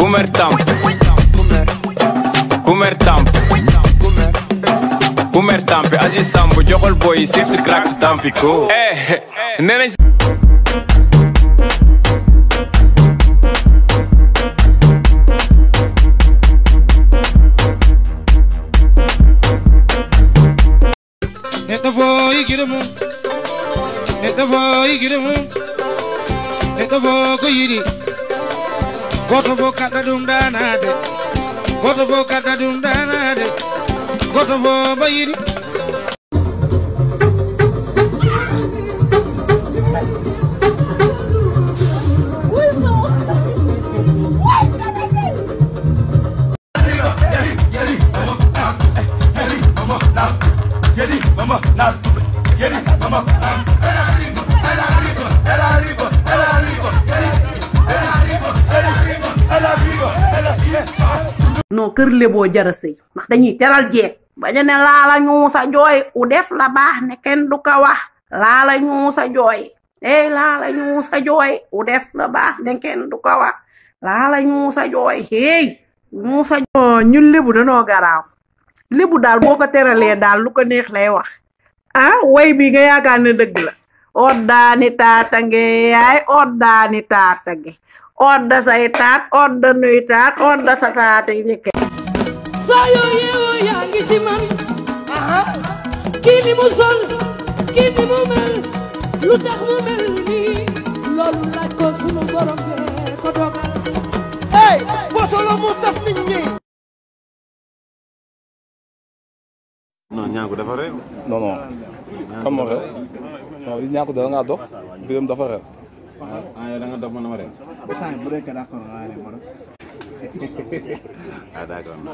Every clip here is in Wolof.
Kumertamp Kumertamp Aziz Samb joxol boy sif si crack si tampiko nee goto fo kadda ɗum danade goto fo kadda ɗum danade goto fo bayiri non kër leboo jara sëy ndax dañuy teral jeeg baña ne laala ñuusa jooy u def la baax ne kenn du ko wax laala ñuusa jooy laala ñuusa jooy u def la baax ne kenn du ko wax laala ñuusa jooy ñuusa ñun lebu danoo garaaw lebu daal boo ko teralee daal lu ko neex lay wax way bi nga yaakaar ne dëgg la oddaani taatange yaay oddaani taatange odda say taat odda nuy taat odda sa taat yi ñëkke saa yoo yeewoo yaa ngi ci man kii ni mu sol kii ni mu mel lu tax mu mel nii loolu laaj ko sunu borom bee ko dogal boo solo mu saf nit ñi non ñaaku dafa réew non xam nga réew non ñaaku da nga dof biram dafa réew yow da nga dof man dama réew bu dee ka d'accord nga ne mara d'accord dama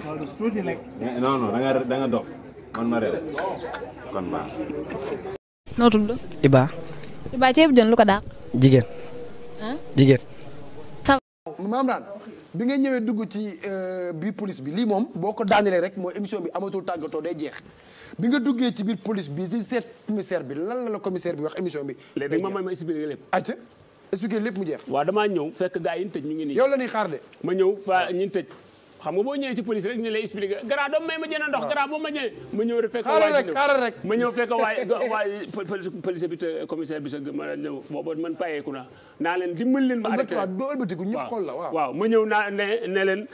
réew tuuti rek non da nga dof man ma réew kon baax noo tudd Iba ceebu jën lu ko dàq jigéen jigéen maam daan bi nga ñëwee dugg ci biir police bi lii moom boo ko daanelee rek mooy émission bi amatul tàggatoo day jeex bi nga duggee ci biir police bi si seet commissaire bi lan la commissaire bi wax émission bi. léegi ma expliqué lépp. acca expliqué lépp mu jeex. waaw damaa ñëw fekk gars yi ñu tëj ñu ngi nii. yow la ñuy xaar de. ma ñëw fa ñu tëj xam nga boo ñëwee ci police rek ñu lay expliqué grand doom may ma jënd ndox grand boo ma jëlee. ma ñëw rek fekk xaaral rek ma ñëw fekk waay police bi te commissaire bi sa ma ñëw boobu man payeeku naa leen dimbali leen. ma arrêté doo ëlbatiku ñëpp xool la waaw ma ñëw naa ne leen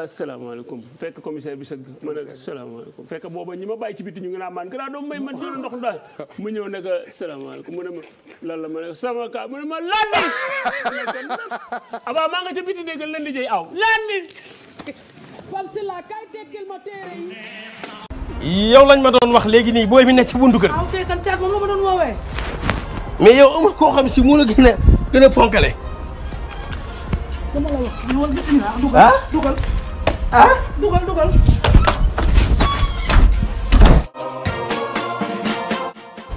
salaamaaleykum fekk commissaire bi sëgg ma ne salaamaaleykum fekk booba ñi ma bàyyi ci biti ñu ngi naan man grand doom may man jël ndox daal mu ñëw ne ko salaamaaleykum mu ne ma lan la ma ne sama ka mu ne ma landi aba maa nga ca biti dégg landi jëy aw landi Pape Sylla kay tekkil ma téere yi yow lañ ma doon wax léegi nii booy bi nekk ci buntu kër kay kan caag moom la ma doon woowee mais yow amul koo xam si mu la gën a ponkale dama la wax ñëwal bismillah dugal dugal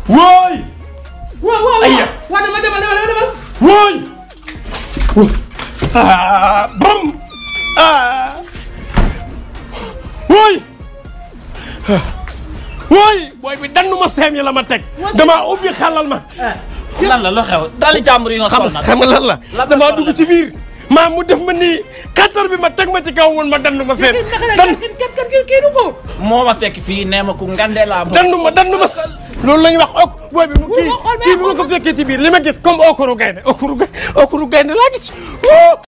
wooy waaw ayya waa demal wooy bam wooy booy bi dannu ma seem yi la ma teg dama ubbi xalal ma lan la lu xew daali jàmbur yi nga sol nag xam nga lan la dama dugg ci biir maa mu def ma nii kattar bi ma teg ma ci kaw woon ma dannu ma seem kii du ko moo ma fekk fii nee ma ku ngande laa dannu ma loolu la ñuy wax ok booy bi kii bi ma ko fekkee ci biir li ma gis comme okuru gaynde laa gis